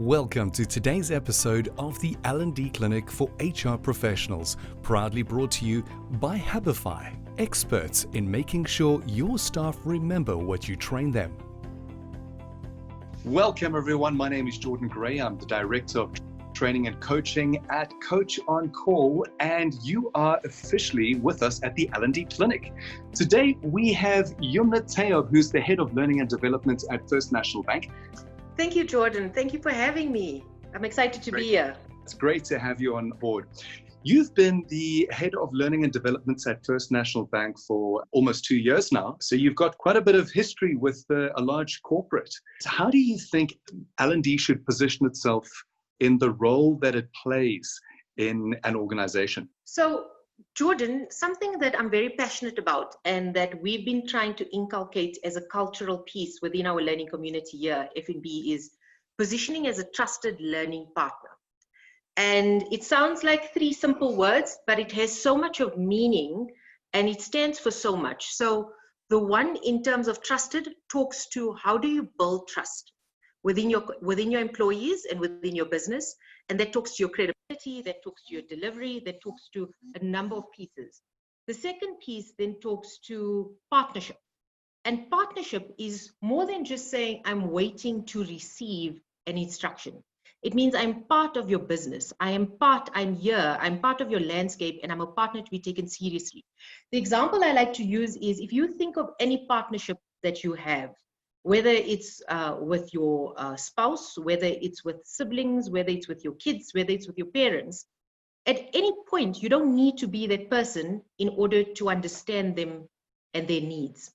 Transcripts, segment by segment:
Welcome to today's episode of the L&D Clinic for HR professionals, proudly brought to you by Habify, experts in making sure your staff remember what you train them. Welcome everyone, my name is Jordan Gray. I'm the Director of Training and Coaching at Coach on Call, and you are officially with us at the L&D Clinic. Today we have Yumna Tayob, who's the Head of Learning and Development at First National Bank. Thank you, Jordan. Thank you for having me. I'm excited to be here. It's great to have you on board. You've been the Head of Learning and Development at First National Bank for almost 2 years now. So you've got quite a bit of history with a large corporate. So how do you think L&D should position itself in the role that it plays in an organization? So, Jordan, something that I'm very passionate about and that we've been trying to inculcate as a cultural piece within our learning community here, F&B, is positioning as a trusted learning partner. And it sounds like 3 simple words, but it has so much of meaning and it stands for so much. So the one in terms of trusted talks to how do you build trust within your employees and within your business. And that talks to your credibility, that talks to your delivery, that talks to a number of pieces. The second piece then talks to partnership. And partnership is more than just saying, I'm waiting to receive an instruction. It means I'm part of your business. I'm here, I'm part of your landscape, and I'm a partner to be taken seriously. The example I like to use is if you think of any partnership that you have, whether it's with your spouse, whether it's with siblings, whether it's with your kids, whether it's with your parents, at any point, you don't need to be that person in order to understand them and their needs.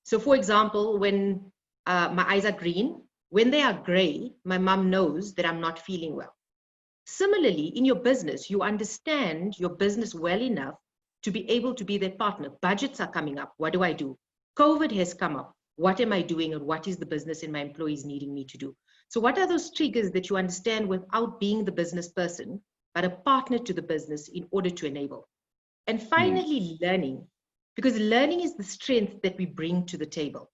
So for example, when my eyes are green, when they are gray, my mom knows that I'm not feeling well. Similarly, in your business, you understand your business well enough to be able to be their partner. Budgets are coming up. What do I do? COVID has come up. What am I doing, and what is the business and my employees needing me to do? So what are those triggers that you understand without being the business person, but a partner to the business in order to enable? And finally, learning, because learning is the strength that we bring to the table.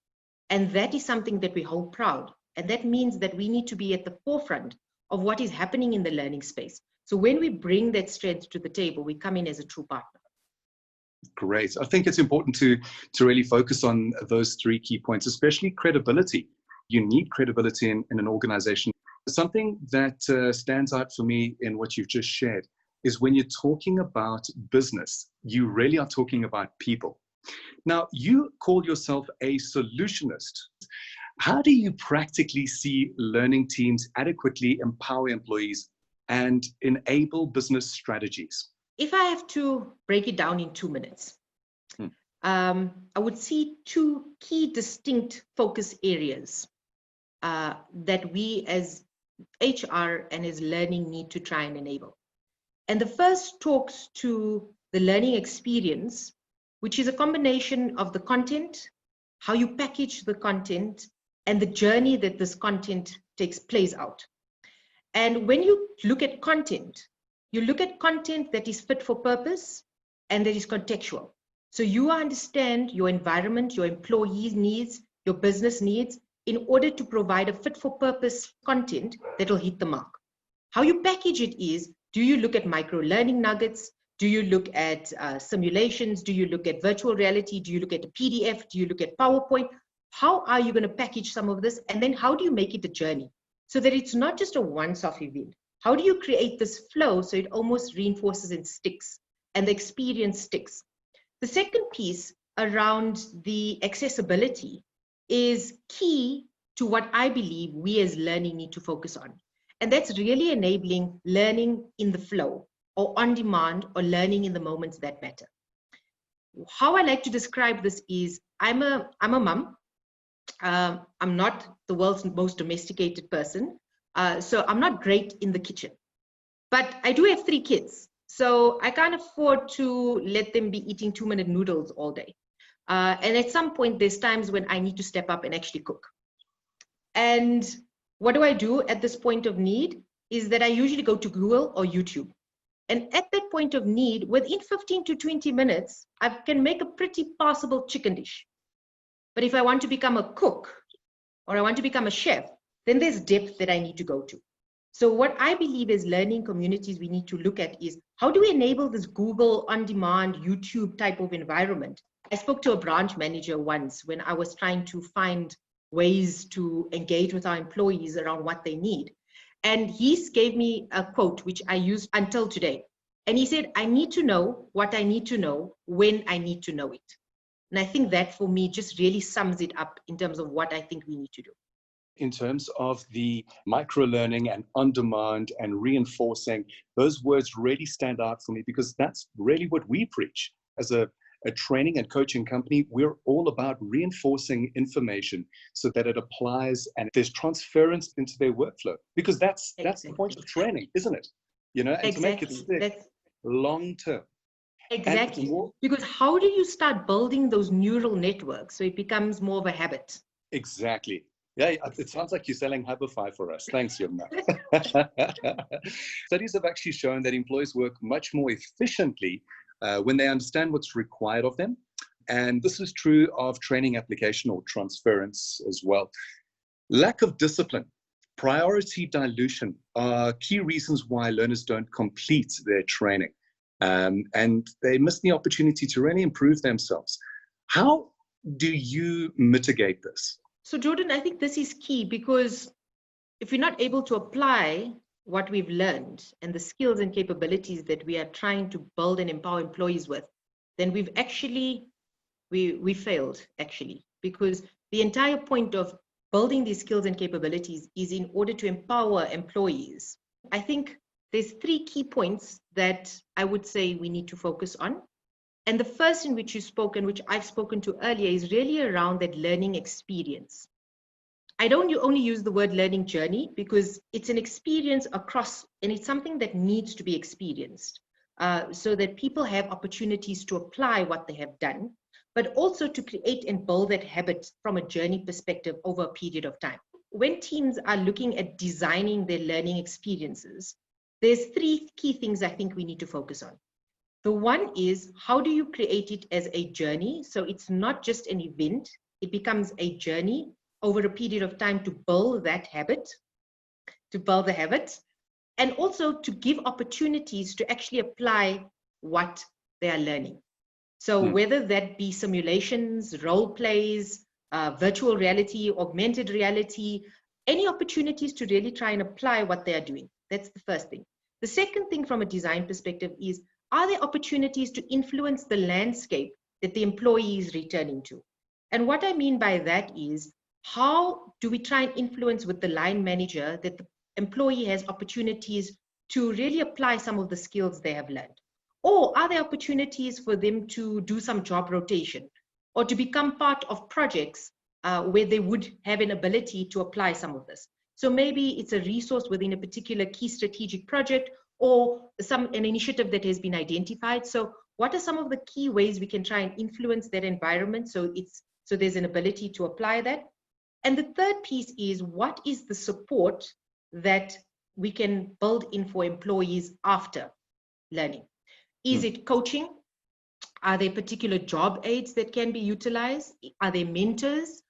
And that is something that we hold proud. And that means that we need to be at the forefront of what is happening in the learning space. So when we bring that strength to the table, we come in as a true partner. Great. I think it's important to really focus on those 3 key points, especially credibility. You need credibility in an organization. Something that stands out for me in what you've just shared is when you're talking about business, you really are talking about people. Now, you call yourself a solutionist. How do you practically see learning teams adequately empower employees and enable business strategies? If I have to break it down in 2 minutes, I would see 2 key distinct focus areas that we as HR and as learning need to try and enable. And the first talks to the learning experience, which is a combination of the content, how you package the content, and the journey that this content plays out. And when you look at content, you look at content that is fit for purpose and that is contextual. So you understand your environment, your employees' needs, your business needs in order to provide a fit for purpose content that will hit the mark. How you package it is, do you look at micro learning nuggets? Do you look at simulations? Do you look at virtual reality? Do you look at a PDF? Do you look at PowerPoint? How are you going to package some of this? And then how do you make it a journey so that it's not just a once-off event? How do you create this flow so it almost reinforces and sticks and the experience sticks? The second piece around the accessibility is key to what I believe we as learning need to focus on. And that's really enabling learning in the flow or on demand or learning in the moments that matter. How I like to describe this is I'm a mom. I'm not the world's most domesticated person. So I'm not great in the kitchen, but I do have 3 kids. So I can't afford to let them be eating 2-minute noodles all day. And at some point, there's times when I need to step up and actually cook. And what do I do at this point of need is that I usually go to Google or YouTube. And at that point of need, within 15 to 20 minutes, I can make a pretty passable chicken dish. But if I want to become a cook or I want to become a chef, then there's depth that I need to go to. So what I believe is learning communities we need to look at is how do we enable this Google on-demand YouTube type of environment? I spoke to a branch manager once when I was trying to find ways to engage with our employees around what they need. And he gave me a quote, which I use until today. And he said, I need to know what I need to know when I need to know it. And I think that for me just really sums it up in terms of what I think we need to do. In terms of the micro-learning and on-demand and reinforcing, those words really stand out for me because that's really what we preach. As a training and coaching company, we're all about reinforcing information so that it applies and there's transference into their workflow, because that's the point of training, isn't it? You know, and exactly. to make it stick long term. Exactly. Because how do you start building those neural networks so it becomes more of a habit? Exactly. Yeah, it sounds like you're selling Hubify for us. Thanks, Yumna. Studies have actually shown that employees work much more efficiently when they understand what's required of them. And this is true of training application or transference as well. Lack of discipline, priority dilution are key reasons why learners don't complete their training. And they miss the opportunity to really improve themselves. How do you mitigate this? So Jordan, I think this is key, because if we're not able to apply what we've learned and the skills and capabilities that we are trying to build and empower employees with, then we've actually, we failed actually, because the entire point of building these skills and capabilities is in order to empower employees. I think there's 3 key points that I would say we need to focus on. And the first in which you spoke and which I've spoken to earlier is really around that learning experience. I don't only use the word learning journey because it's an experience across, and it's something that needs to be experienced so that people have opportunities to apply what they have done, but also to create and build that habit from a journey perspective over a period of time. When teams are looking at designing their learning experiences, there's 3 key things I think we need to focus on. The one is, how do you create it as a journey? So it's not just an event, it becomes a journey over a period of time to build that habit, and also to give opportunities to actually apply what they are learning. So whether that be simulations, role plays, virtual reality, augmented reality, any opportunities to really try and apply what they are doing. That's the first thing. The second thing from a design perspective is, are there opportunities to influence the landscape that the employee is returning to? And what I mean by that is, how do we try and influence with the line manager that the employee has opportunities to really apply some of the skills they have learned? Or are there opportunities for them to do some job rotation or to become part of projects where they would have an ability to apply some of this? So maybe it's a resource within a particular key strategic project or an initiative that has been identified. So what are some of the key ways we can try and influence that environment so there's an ability to apply that? And the third piece is, what is the support that we can build in for employees after learning? Is it coaching? Are there particular job aids that can be utilized? Are there mentors?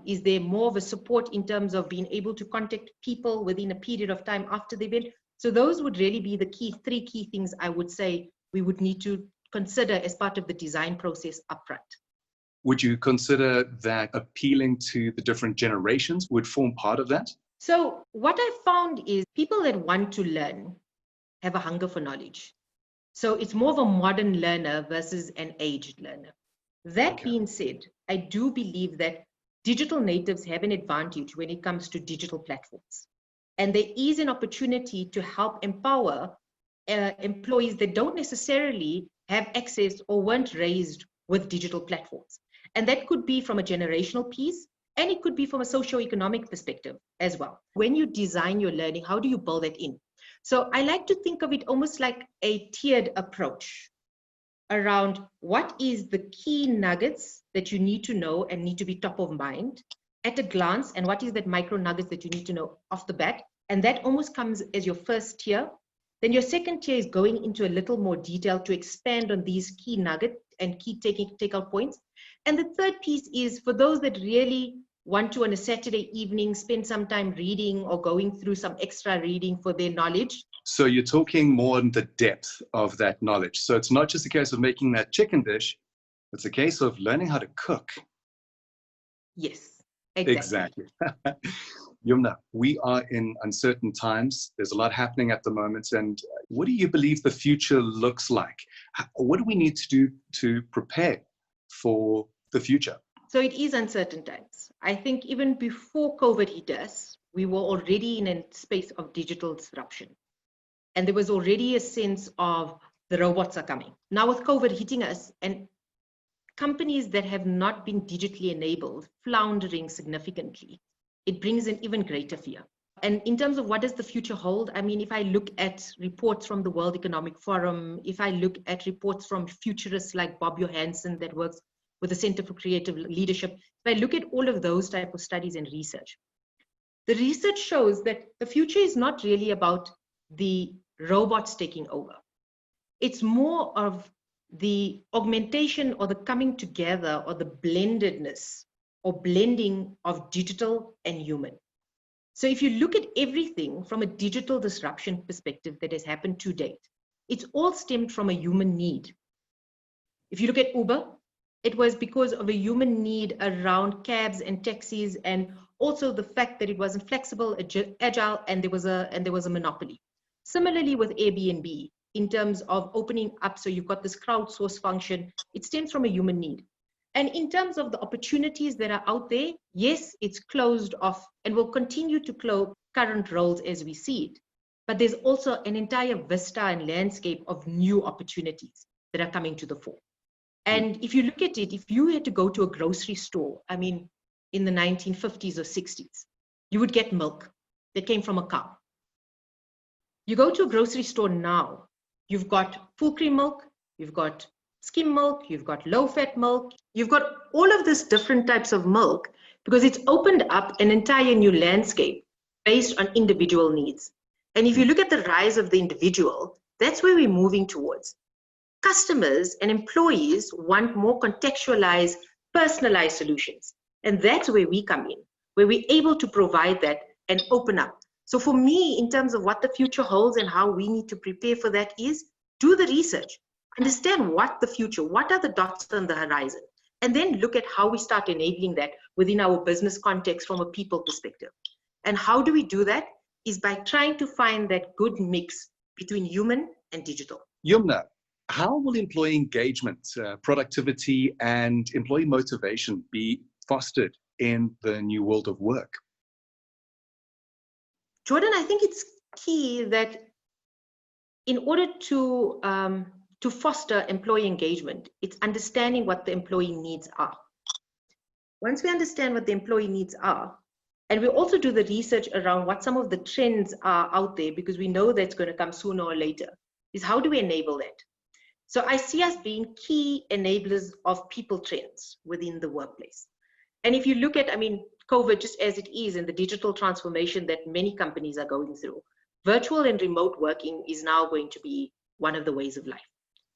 Is there more of a support in terms of being able to contact people within a period of time after the event? So those would really be the 3 key things I would say we would need to consider as part of the design process upfront. Would you consider that appealing to the different generations would form part of that? So what I found is people that want to learn have a hunger for knowledge. So it's more of a modern learner versus an aged learner. That being said, I do believe that digital natives have an advantage when it comes to digital platforms. And there is an opportunity to help empower employees that don't necessarily have access or weren't raised with digital platforms. And that could be from a generational piece, and it could be from a socioeconomic perspective as well. When you design your learning, how do you build that in? So I like to think of it almost like a tiered approach around what is the key nuggets that you need to know and need to be top of mind at a glance, and what is that micro nuggets that you need to know off the bat. And that almost comes as your first tier. Then your second tier is going into a little more detail to expand on these key nuggets and key takeout points. And the third piece is for those that really want to, on a Saturday evening, spend some time reading or going through some extra reading for their knowledge. So you're talking more on the depth of that knowledge. So it's not just a case of making that chicken dish, it's a case of learning how to cook. Yes, exactly. Yumna, we are in uncertain times. There's a lot happening at the moment. And what do you believe the future looks like? What do we need to do to prepare for the future? So it is uncertain times. I think even before COVID hit us, we were already in a space of digital disruption. And there was already a sense of the robots are coming. Now with COVID hitting us, and companies that have not been digitally enabled floundering significantly, it brings an even greater fear. And in terms of what does the future hold, I mean, if I look at reports from the World Economic Forum, if I look at reports from futurists like Bob Johansen that works with the Center for Creative Leadership, if I look at all of those type of studies and research, the research shows that the future is not really about the robots taking over. It's more of the augmentation or the coming together or the blendedness or blending of digital and human. So if you look at everything from a digital disruption perspective that has happened to date, it's all stemmed from a human need. If you look at Uber, it was because of a human need around cabs and taxis, and also the fact that it wasn't flexible, agile, and there was a monopoly. Similarly with Airbnb, in terms of opening up, so you've got this crowdsource function, it stems from a human need. And in terms of the opportunities that are out there, yes, it's closed off and will continue to close current roles as we see it. But there's also an entire vista and landscape of new opportunities that are coming to the fore. And if you look at it, if you had to go to a grocery store, I mean, in the 1950s or 60s, you would get milk that came from a cow. You go to a grocery store now, you've got full cream milk, you've got skim milk, you've got low-fat milk, you've got all of these different types of milk because it's opened up an entire new landscape based on individual needs. And if you look at the rise of the individual, that's where we're moving towards. Customers and employees want more contextualized, personalized solutions. And that's where we come in, where we're able to provide that and open up. So for me, in terms of what the future holds and how we need to prepare for that is do the research, understand what the future, what are the dots on the horizon, and then look at how we start enabling that within our business context from a people perspective. And how do we do that is by trying to find that good mix between human and digital. Yumna, how will employee engagement, productivity, and employee motivation be fostered in the new world of work? Jordan, I think it's key that in order to foster employee engagement, it's understanding what the employee needs are. Once we understand what the employee needs are, and we also do the research around what some of the trends are out there, because we know that's going to come sooner or later, is how do we enable that? So I see us being key enablers of people trends within the workplace. And if you look at, I mean, COVID just as it is and the digital transformation that many companies are going through, virtual and remote working is now going to be one of the ways of life.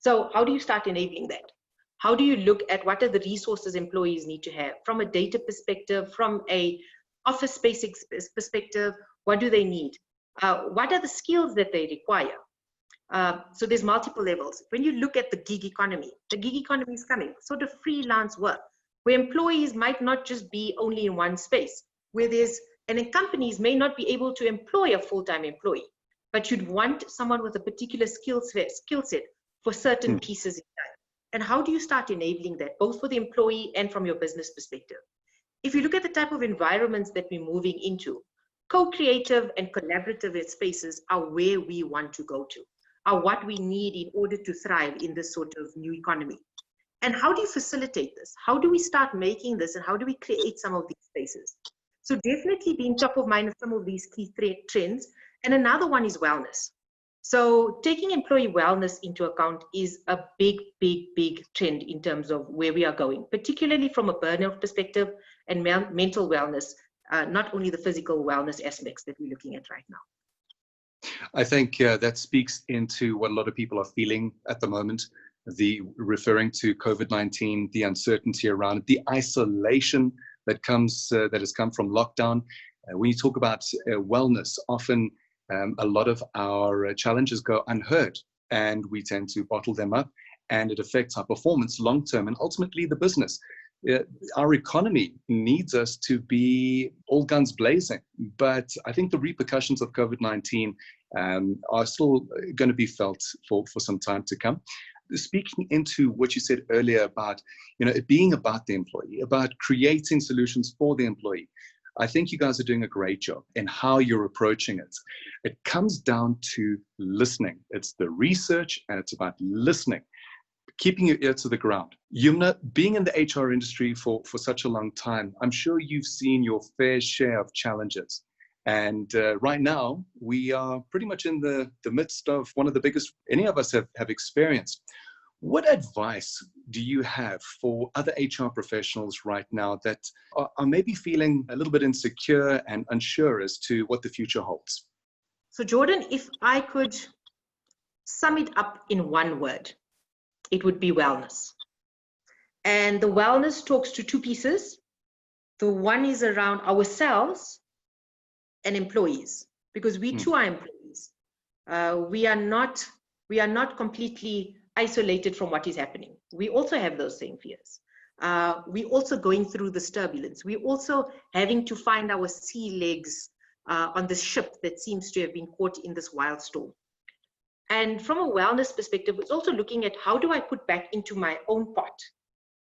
So how do you start enabling that? How do you look at what are the resources employees need to have from a data perspective, from a office space perspective? What do they need? What are the skills that they require? So there's multiple levels. When you look at the gig economy is coming, sort of freelance work, where employees might not just be only in one space, where and companies may not be able to employ a full-time employee, but you'd want someone with a particular skill set for certain pieces in time. And how do you start enabling that, both for the employee and from your business perspective? If you look at the type of environments that we're moving into, co-creative and collaborative spaces are where we want to go to, are what we need in order to thrive in this sort of new economy. And how do you facilitate this? How do we start making this, and how do we create some of these spaces? So definitely being top of mind of some of these key trends. And another one is wellness. So taking employee wellness into account is a big, big, big trend in terms of where we are going, particularly from a burnout perspective and mental wellness, not only the physical wellness aspects that we're looking at right now. I think that speaks into what a lot of people are feeling at the moment, referring to COVID-19, the uncertainty around it, the isolation that has come from lockdown. When you talk about wellness, often a lot of our challenges go unheard, and we tend to bottle them up, and it affects our performance long term and ultimately the business. Our economy needs us to be all guns blazing, but I think the repercussions of COVID-19 are still going to be felt for some time to come. Speaking into what you said earlier about, it being about the employee, about creating solutions for the employee, I think you guys are doing a great job in how you're approaching it. It comes down to listening. It's the research, and it's about listening, keeping your ear to the ground. Yumna, being in the HR industry for such a long time, I'm sure you've seen your fair share of challenges. And right now, we are pretty much in the midst of one of the biggest any of us have experienced. What advice do you have for other HR professionals right now that are maybe feeling a little bit insecure and unsure as to what the future holds? So Jordan, if I could sum it up in one word, it would be wellness. And the wellness talks to two pieces. The one is around ourselves and employees, because we too are employees. We are not completely isolated from what is happening. We also have those same fears. We also going through this turbulence. We also having to find our sea legs on this ship that seems to have been caught in this wild storm. And from a wellness perspective, it's also looking at how do I put back into my own pot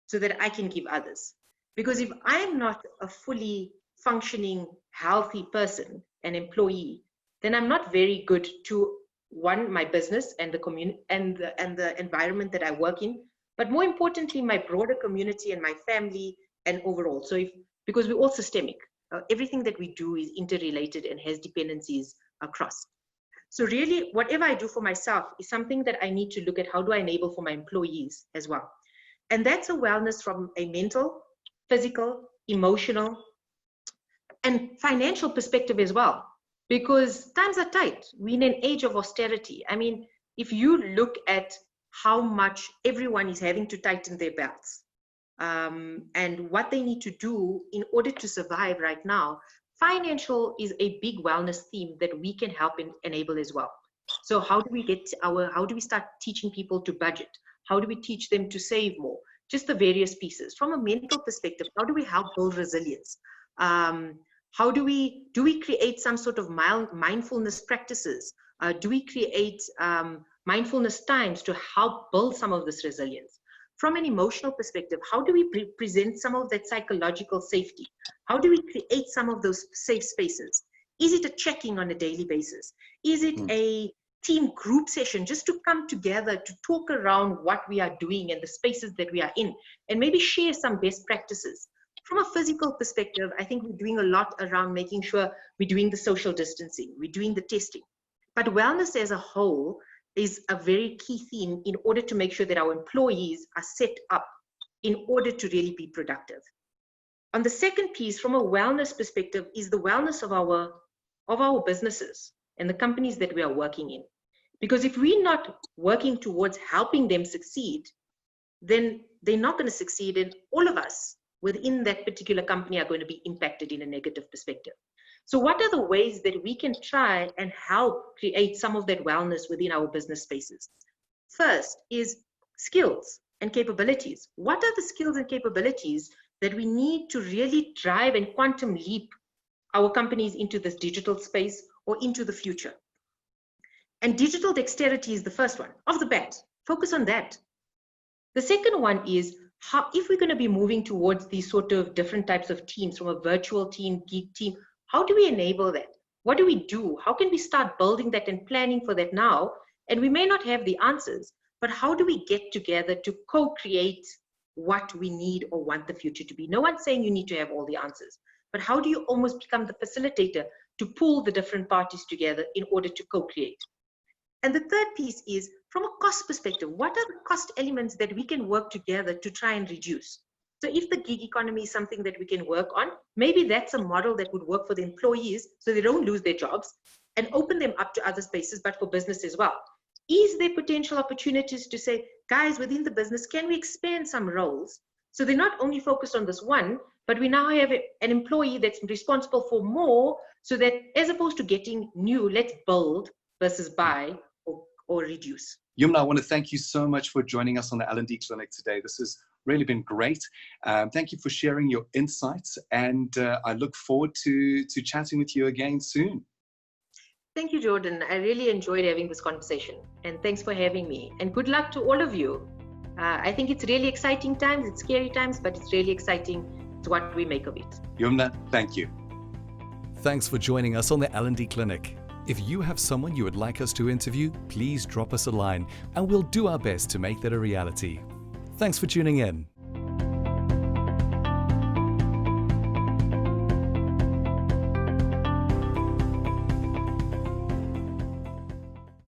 so that I can give others. Because if I'm not a fully functioning, healthy person, an employee, then I'm not very good to one, my business and the community and the environment that I work in, but more importantly, my broader community and my family and overall. So because we're all systemic, everything that we do is interrelated and has dependencies across. So really, whatever I do for myself is something that I need to look at how do I enable for my employees as well. And that's a wellness from a mental, physical, emotional, and financial perspective as well. Because times are tight. We're in an age of austerity. I mean, if you look at how much everyone is having to tighten their belts and what they need to do in order to survive right now, financial is a big wellness theme that we can help enable as well. So how do we start teaching people to budget? How do we teach them to save more? Just the various pieces. From a mental perspective, how do we help build resilience? How do we create some sort of mindfulness practices? Do we create mindfulness times to help build some of this resilience? From an emotional perspective, how do we present some of that psychological safety? How do we create some of those safe spaces? Is it a check-in on a daily basis? Is it a team group session just to come together to talk around what we are doing and the spaces that we are in and maybe share some best practices? From a physical perspective, I think we're doing a lot around making sure we're doing the social distancing, we're doing the testing. But wellness as a whole is a very key theme in order to make sure that our employees are set up in order to really be productive. On the second piece, from a wellness perspective, is the wellness of our businesses and the companies that we are working in. Because if we're not working towards helping them succeed, then they're not going to succeed, and all of us within that particular company are going to be impacted in a negative perspective. So what are the ways that we can try and help create some of that wellness within our business spaces? First is skills and capabilities. What are the skills and capabilities that we need to really drive and quantum leap our companies into this digital space or into the future? And digital dexterity is the first one, off the bat. Focus on that. The second one is how, if we're going to be moving towards these sort of different types of teams, from a virtual team, gig team, how do we enable that? What do we do? How can we start building that and planning for that now? And we may not have the answers, but how do we get together to co-create what we need or want the future to be? No one's saying you need to have all the answers, but how do you almost become the facilitator to pull the different parties together in order to co-create? And the third piece is, from a cost perspective, what are the cost elements that we can work together to try and reduce? So if the gig economy is something that we can work on, maybe that's a model that would work for the employees so they don't lose their jobs and open them up to other spaces, but for business as well. Is there potential opportunities to say, guys, within the business, can we expand some roles So they're not only focused on this one, but we now have an employee that's responsible for more, so that as opposed to getting new, let's build versus buy or reduce. Yumna, I want to thank you so much for joining us on the L&D Clinic today. This has really been great. Thank you for sharing your insights, and I look forward to chatting with you again soon. Thank you, Jordan. I really enjoyed having this conversation, and thanks for having me. And good luck to all of you. I think it's really exciting times. It's scary times, but it's really exciting. It's what we make of it. Yumna, thank you. Thanks for joining us on the L&D Clinic. If you have someone you would like us to interview, please drop us a line and we'll do our best to make that a reality. Thanks for tuning in.